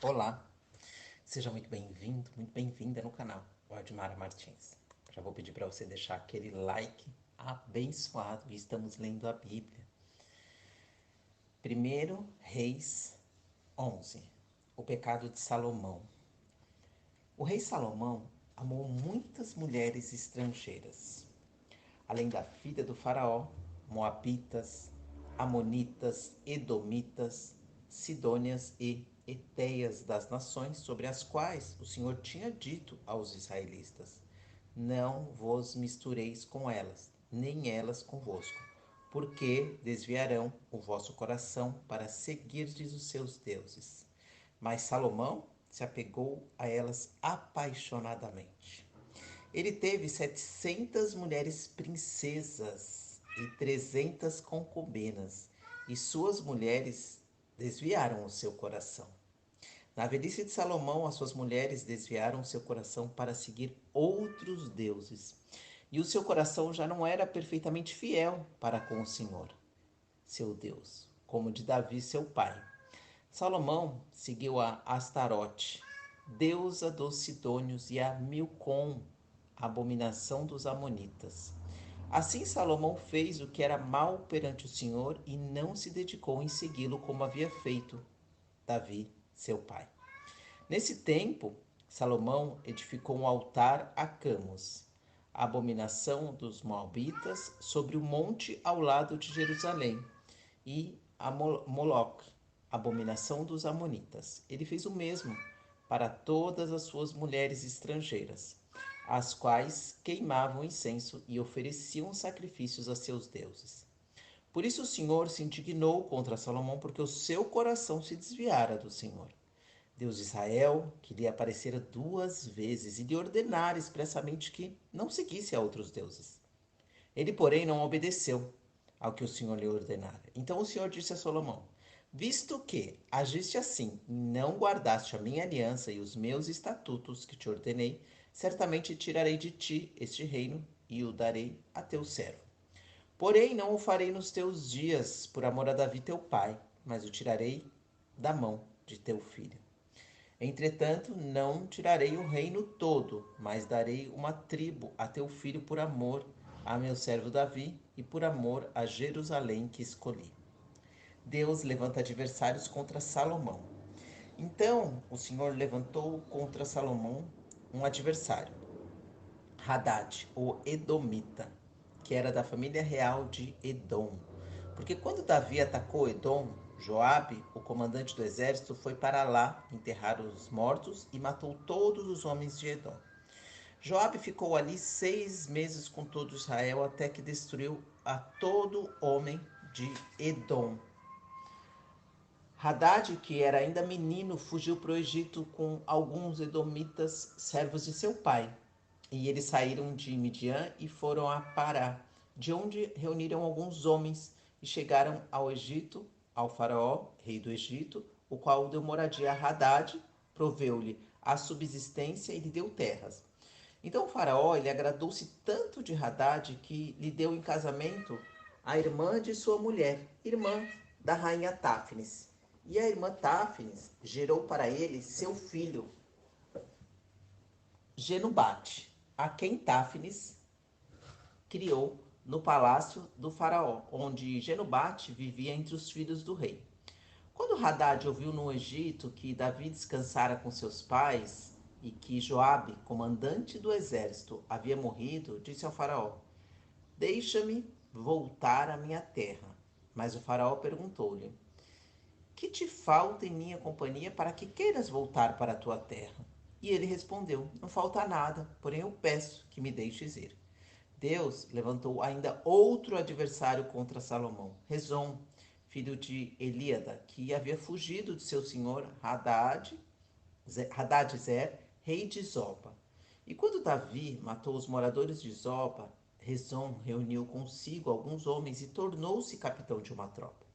Olá, seja muito bem-vindo, muito bem-vinda no canal Waldemara Martins. Já vou pedir para você deixar aquele like abençoado e estamos lendo a Bíblia. Primeiro Reis 11, o pecado de Salomão. O rei Salomão amou muitas mulheres estrangeiras, além da filha do faraó, moabitas, amonitas, edomitas, sidônias e etéias das nações sobre as quais o Senhor tinha dito aos israelitas: não vos mistureis com elas, nem elas convosco, porque desviarão o vosso coração para seguirdes os seus deuses. Mas Salomão se apegou a elas apaixonadamente. Ele teve 700 mulheres princesas e 300 concubinas, e suas mulheres desviaram o seu coração. Na velhice de Salomão, as suas mulheres desviaram o seu coração para seguir outros deuses, e o seu coração já não era perfeitamente fiel para com o Senhor, seu Deus, como o de Davi, seu pai. Salomão seguiu a Astarote, deusa dos Sidônios, e a Milcom, abominação dos Amonitas. Assim Salomão fez o que era mal perante o Senhor e não se dedicou em segui-lo como havia feito Davi, seu pai. Nesse tempo, Salomão edificou um altar a Camos, a abominação dos Moabitas, sobre o monte ao lado de Jerusalém, e a Moloque, abominação dos Amonitas. Ele fez o mesmo para todas as suas mulheres estrangeiras, as quais queimavam incenso e ofereciam sacrifícios a seus deuses. Por isso o Senhor se indignou contra Salomão, porque o seu coração se desviara do Senhor, Deus de Israel, que lhe aparecera 2 vezes e lhe ordenara expressamente que não seguisse a outros deuses. Ele, porém, não obedeceu ao que o Senhor lhe ordenara. Então o Senhor disse a Salomão: visto que agiste assim e não guardaste a minha aliança e os meus estatutos que te ordenei, certamente tirarei de ti este reino e o darei a teu servo. Porém, não o farei nos teus dias, por amor a Davi teu pai, mas o tirarei da mão de teu filho. Entretanto, não tirarei o reino todo, mas darei uma tribo a teu filho por amor a meu servo Davi e por amor a Jerusalém que escolhi. Deus levanta adversários contra Salomão. Então o Senhor levantou contra Salomão um adversário, Hadad, o Edomita, que era da família real de Edom. Porque quando Davi atacou Edom, Joabe, o comandante do exército, foi para lá enterrar os mortos e matou todos os homens de Edom. Joabe ficou ali 6 meses com todo Israel, até que destruiu a todo homem de Edom. Hadad, que era ainda menino, fugiu para o Egito com alguns edomitas, servos de seu pai. E eles saíram de Midian e foram a Pará, de onde reuniram alguns homens e chegaram ao Egito, ao faraó, rei do Egito, o qual deu moradia a Hadad, proveu-lhe a subsistência e lhe deu terras. Então o faraó, ele agradou-se tanto de Hadad que lhe deu em casamento a irmã de sua mulher, irmã da rainha Táfnis. E a irmã Táfnis gerou para ele seu filho Genubate, a quem Táfnis criou no palácio do faraó, onde Genubate vivia entre os filhos do rei. Quando Hadad ouviu no Egito que Davi descansara com seus pais e que Joabe, comandante do exército, havia morrido, disse ao faraó: deixa-me voltar à minha terra. Mas o faraó perguntou-lhe: que te falta em minha companhia para que queiras voltar para a tua terra? E ele respondeu: não falta nada, porém eu peço que me deixes ir. Deus levantou ainda outro adversário contra Salomão, Rezon, filho de Elíada, que havia fugido de seu senhor Hadadezer, rei de Zoba. E quando Davi matou os moradores de Zoba, Rezon reuniu consigo alguns homens e tornou-se capitão de uma tropa.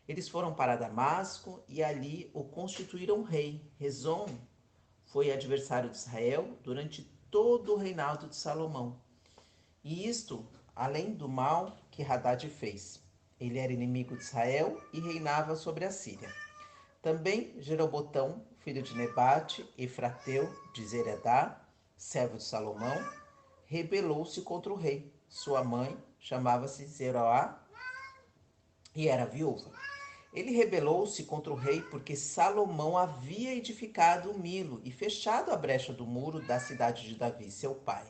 Eles foram para Damasco e ali o constituíram rei. Rezon foi adversário de Israel durante todo o reinado de Salomão. E isto, além do mal que Hadad fez. Ele era inimigo de Israel e reinava sobre a Síria. Também Jerobotão, filho de Nebate, Efrateu de Zeredá, servo de Salomão, rebelou-se contra o rei. Sua mãe chamava-se Zeroá e era viúva. Ele rebelou-se contra o rei porque Salomão havia edificado o Milo e fechado a brecha do muro da cidade de Davi, seu pai.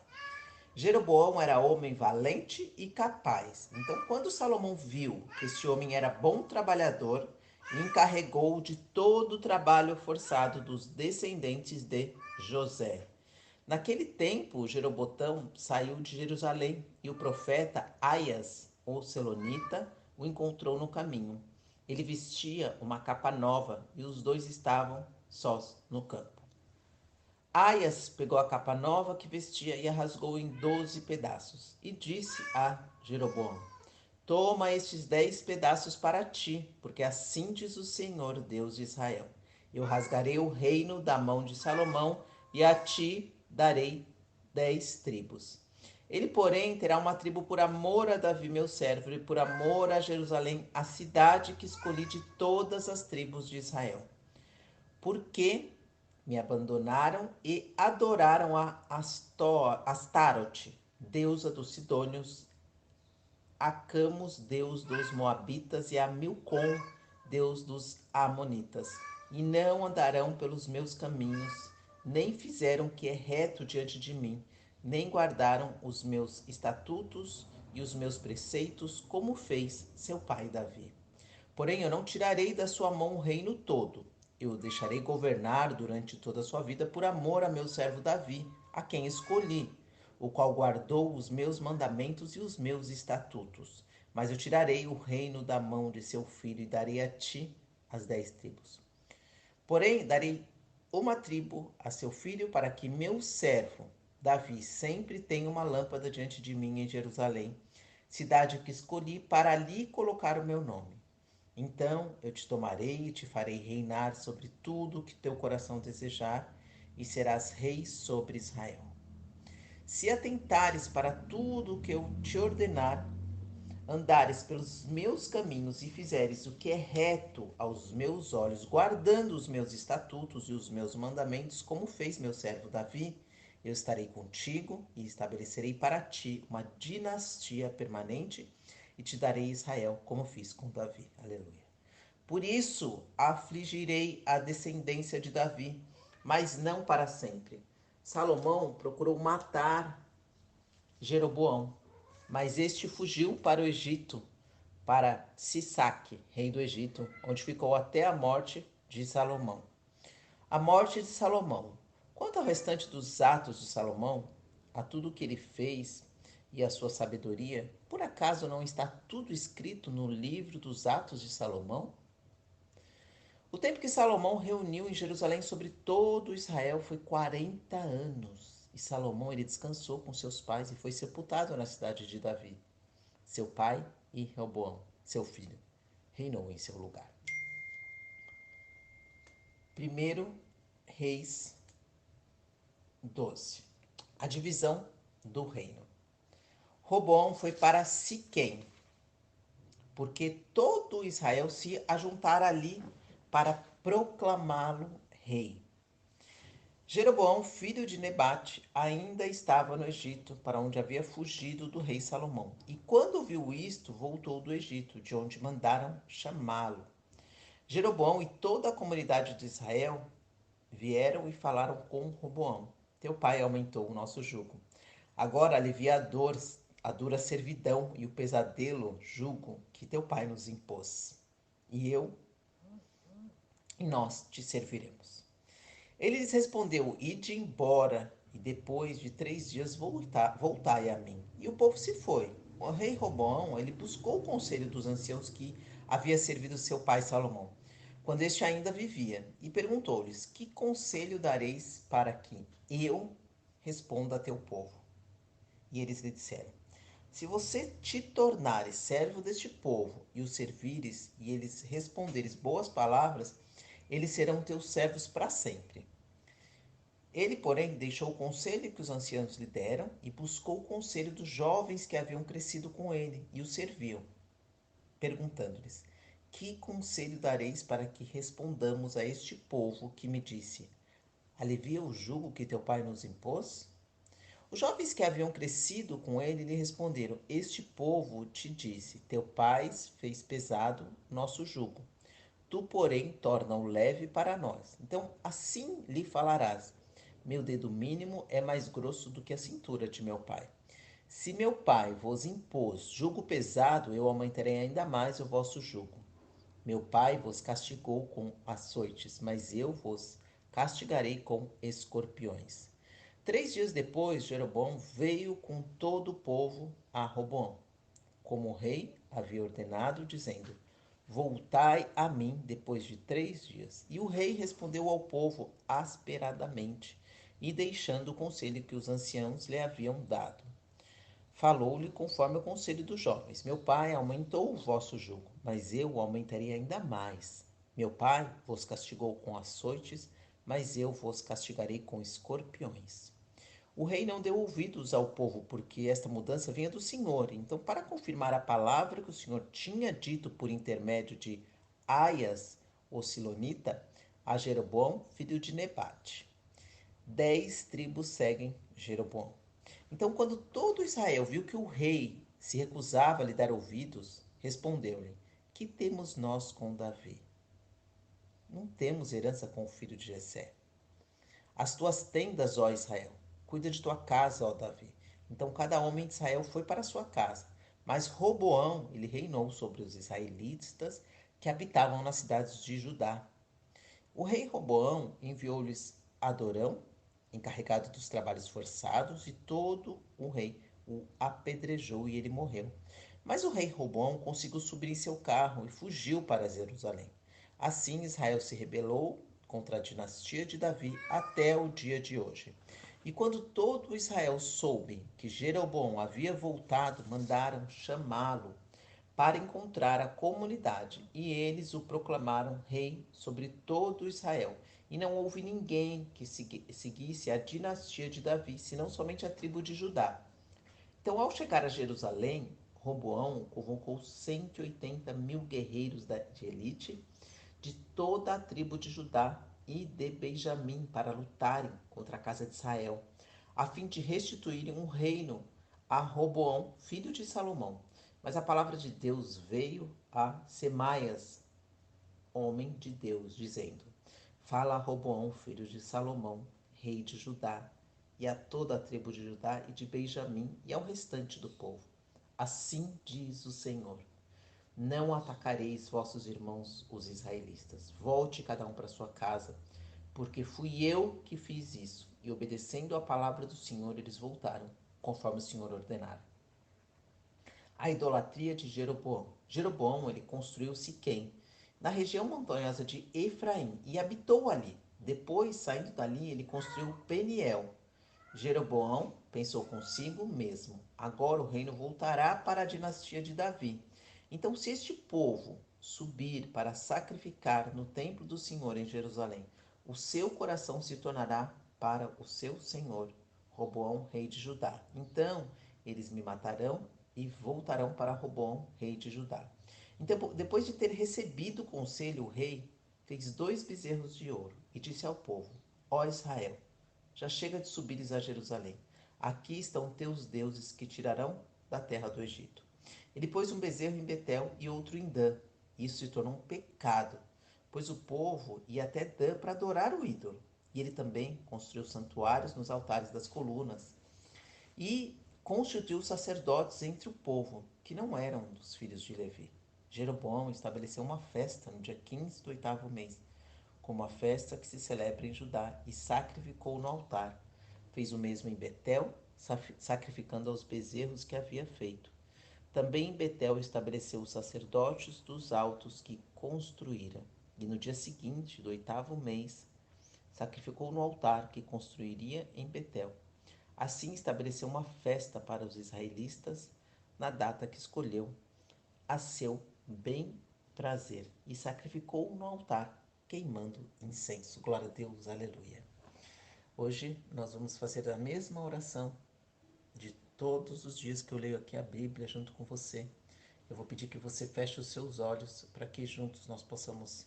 Jeroboão era homem valente e capaz. Então, quando Salomão viu que este homem era bom trabalhador, encarregou de todo o trabalho forçado dos descendentes de José. Naquele tempo, Jerobotão saiu de Jerusalém e o profeta Aias, o Selonita, o encontrou no caminho. Ele vestia uma capa nova e os dois estavam sós no campo. Aias pegou a capa nova que vestia e a rasgou em 12 pedaços e disse a Jeroboão: Toma estes 10 pedaços para ti, porque assim diz o Senhor, Deus de Israel: Eu rasgarei o reino da mão de Salomão e a ti darei 10 tribos. Ele, porém, terá uma tribo por amor a Davi, meu servo, e por amor a Jerusalém, a cidade que escolhi de todas as tribos de Israel. Porque me abandonaram e adoraram a Astarote, deusa dos Sidônios, a Camus, deus dos Moabitas, e a Milcom, deus dos Amonitas. E não andarão pelos meus caminhos, nem fizeram o que é reto diante de mim, nem guardaram os meus estatutos e os meus preceitos, como fez seu pai Davi. Porém, eu não tirarei da sua mão o reino todo. Eu o deixarei governar durante toda a sua vida por amor a meu servo Davi, a quem escolhi, o qual guardou os meus mandamentos e os meus estatutos. Mas eu tirarei o reino da mão de seu filho e darei a ti as 10 tribos. Porém, darei uma tribo a seu filho para que meu servo Davi sempre tenha uma lâmpada diante de mim em Jerusalém, cidade que escolhi para ali colocar o meu nome. Então eu te tomarei e te farei reinar sobre tudo o que teu coração desejar, e serás rei sobre Israel. Se atentares para tudo o que eu te ordenar, andares pelos meus caminhos e fizeres o que é reto aos meus olhos, guardando os meus estatutos e os meus mandamentos, como fez meu servo Davi, eu estarei contigo e estabelecerei para ti uma dinastia permanente e te darei Israel, como fiz com Davi. Aleluia. Por isso afligirei a descendência de Davi, mas não para sempre. Salomão procurou matar Jeroboão, mas este fugiu para o Egito, para Sisaque, rei do Egito, onde ficou até a morte de Salomão. A morte de Salomão. Quanto ao restante dos atos de Salomão, a tudo o que ele fez e a sua sabedoria, por acaso não está tudo escrito no livro dos Atos de Salomão? O tempo que Salomão reuniu em Jerusalém sobre todo Israel foi 40 anos. E Salomão ele descansou com seus pais e foi sepultado na cidade de Davi. Seu pai e Reoboão, seu filho, reinou em seu lugar. 1 Reis 12. A divisão do reino. Roboão foi para Siquém, porque todo Israel se ajuntara ali para proclamá-lo rei. Jeroboão, filho de Nebate, ainda estava no Egito, para onde havia fugido do rei Salomão. E quando viu isto, voltou do Egito, de onde mandaram chamá-lo. Jeroboão e toda a comunidade de Israel vieram e falaram com Roboão: Teu pai aumentou o nosso jugo. Agora alivia a dura servidão e o pesadelo jugo que teu pai nos impôs. E nós te serviremos. Ele lhes respondeu: Ide embora, e depois de 3 dias voltai a mim. E o povo se foi. O rei Roboão, ele buscou o conselho dos anciãos que havia servido seu pai Salomão, quando este ainda vivia, e perguntou-lhes: Que conselho dareis para que eu responda a teu povo? E eles lhe disseram: Se você te tornares servo deste povo e os servires, e eles responderes boas palavras, eles serão teus servos para sempre. Ele, porém, deixou o conselho que os anciãos lhe deram e buscou o conselho dos jovens que haviam crescido com ele e o serviam, perguntando-lhes: Que conselho dareis para que respondamos a este povo que me disse: alivia o jugo que teu pai nos impôs? Os jovens que haviam crescido com ele lhe responderam: este povo te disse: teu pai fez pesado nosso jugo. Tu, porém, torna-o leve para nós. Então, assim lhe falarás: meu dedo mínimo é mais grosso do que a cintura de meu pai. Se meu pai vos impôs jugo pesado, eu aumentarei ainda mais o vosso jugo. Meu pai vos castigou com açoites, mas eu vos castigarei com escorpiões. 3 dias depois, Jeroboão veio com todo o povo a Roboão, como o rei havia ordenado, dizendo: voltai a mim depois de 3 dias. E o rei respondeu ao povo asperadamente, e deixando o conselho que os anciãos lhe haviam dado. Falou-lhe conforme o conselho dos jovens: meu pai aumentou o vosso jugo, mas eu o aumentarei ainda mais. Meu pai vos castigou com açoites, mas eu vos castigarei com escorpiões. O rei não deu ouvidos ao povo, porque esta mudança vinha do Senhor. Então, para confirmar a palavra que o Senhor tinha dito por intermédio de Aias, o Silonita, a Jeroboão, filho de Nebate: 10 tribos seguem Jeroboão. Então, quando todo Israel viu que o rei se recusava a lhe dar ouvidos, respondeu-lhe: que temos nós com Davi? Não temos herança com o filho de Jessé. As tuas tendas, ó Israel, cuida de tua casa, ó Davi. Então cada homem de Israel foi para sua casa. Mas Roboão, ele reinou sobre os israelitas que habitavam nas cidades de Judá. O rei Roboão enviou-lhes Adorão, encarregado dos trabalhos forçados, e todo o rei o apedrejou e ele morreu. Mas o rei Roboão conseguiu subir em seu carro e fugiu para Jerusalém. Assim Israel se rebelou contra a dinastia de Davi até o dia de hoje. E quando todo Israel soube que Jeroboão havia voltado, mandaram chamá-lo para encontrar a comunidade, e eles o proclamaram rei sobre todo Israel. E não houve ninguém que seguisse a dinastia de Davi, senão somente a tribo de Judá. Então, ao chegar a Jerusalém, Roboão convocou 180 mil guerreiros de elite de toda a tribo de Judá e de Benjamim para lutarem contra a casa de Israel, a fim de restituírem um reino a Roboão, filho de Salomão. Mas a palavra de Deus veio a Semaias, homem de Deus, dizendo: fala a Roboão, filho de Salomão, rei de Judá, e a toda a tribo de Judá e de Benjamim e ao restante do povo. Assim diz o Senhor: não atacareis vossos irmãos, os israelitas. Volte cada um para sua casa, porque fui eu que fiz isso. E obedecendo a palavra do Senhor, eles voltaram, conforme o Senhor ordenara. A idolatria de Jeroboão. Jeroboão, ele construiu Siquém, na região montanhosa de Efraim, e habitou ali. Depois, saindo dali, ele construiu Peniel. Jeroboão pensou consigo mesmo: agora o reino voltará para a dinastia de Davi. Então, se este povo subir para sacrificar no templo do Senhor em Jerusalém, o seu coração se tornará para o seu senhor, Roboão, rei de Judá. Então, eles me matarão e voltarão para Roboão, rei de Judá. Então, depois de ter recebido o conselho, o rei fez 2 bezerros de ouro e disse ao povo: ó Israel, já chega de subires a Jerusalém. Aqui estão teus deuses que tirarão da terra do Egito. Ele pôs um bezerro em Betel e outro em Dan. Isso se tornou um pecado, pois o povo ia até Dan para adorar o ídolo. E ele também construiu santuários nos altares das colunas e constituiu sacerdotes entre o povo, que não eram dos filhos de Levi. Jeroboão estabeleceu uma festa no dia 15 do 8º mês, como a festa que se celebra em Judá, e sacrificou no altar. Fez o mesmo em Betel, sacrificando aos bezerros que havia feito. Também em Betel estabeleceu os sacerdotes dos altos que construíra. E no dia seguinte, do 8º mês, sacrificou no altar que construiria em Betel. Assim estabeleceu uma festa para os israelitas na data que escolheu, a seu bem prazer, e sacrificou no altar, queimando incenso. Glória a Deus, aleluia. Hoje nós vamos fazer a mesma oração de todos os dias que eu leio aqui a Bíblia junto com você. Eu vou pedir que você feche os seus olhos para que juntos nós possamos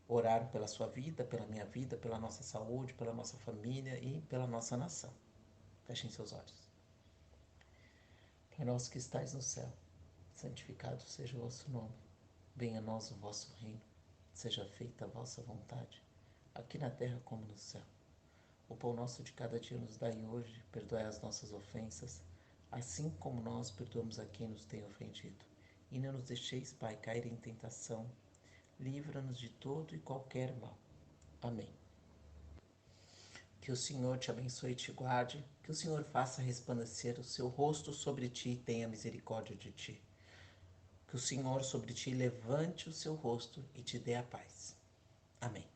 orar pela sua vida, pela minha vida, pela nossa saúde, pela nossa família e pela nossa nação. Fechem seus olhos. Pai nosso que estais no céu, santificado seja o vosso nome. Venha a nós o vosso reino. Seja feita a vossa vontade, aqui na terra como no céu. O pão nosso de cada dia nos dai hoje, perdoai as nossas ofensas, assim como nós perdoamos a quem nos tem ofendido. E não nos deixeis, Pai, cair em tentação. Livra-nos de todo e qualquer mal. Amém. Que o Senhor te abençoe e te guarde, que o Senhor faça resplandecer o seu rosto sobre ti e tenha misericórdia de ti. Que o Senhor sobre ti levante o seu rosto e te dê a paz. Amém.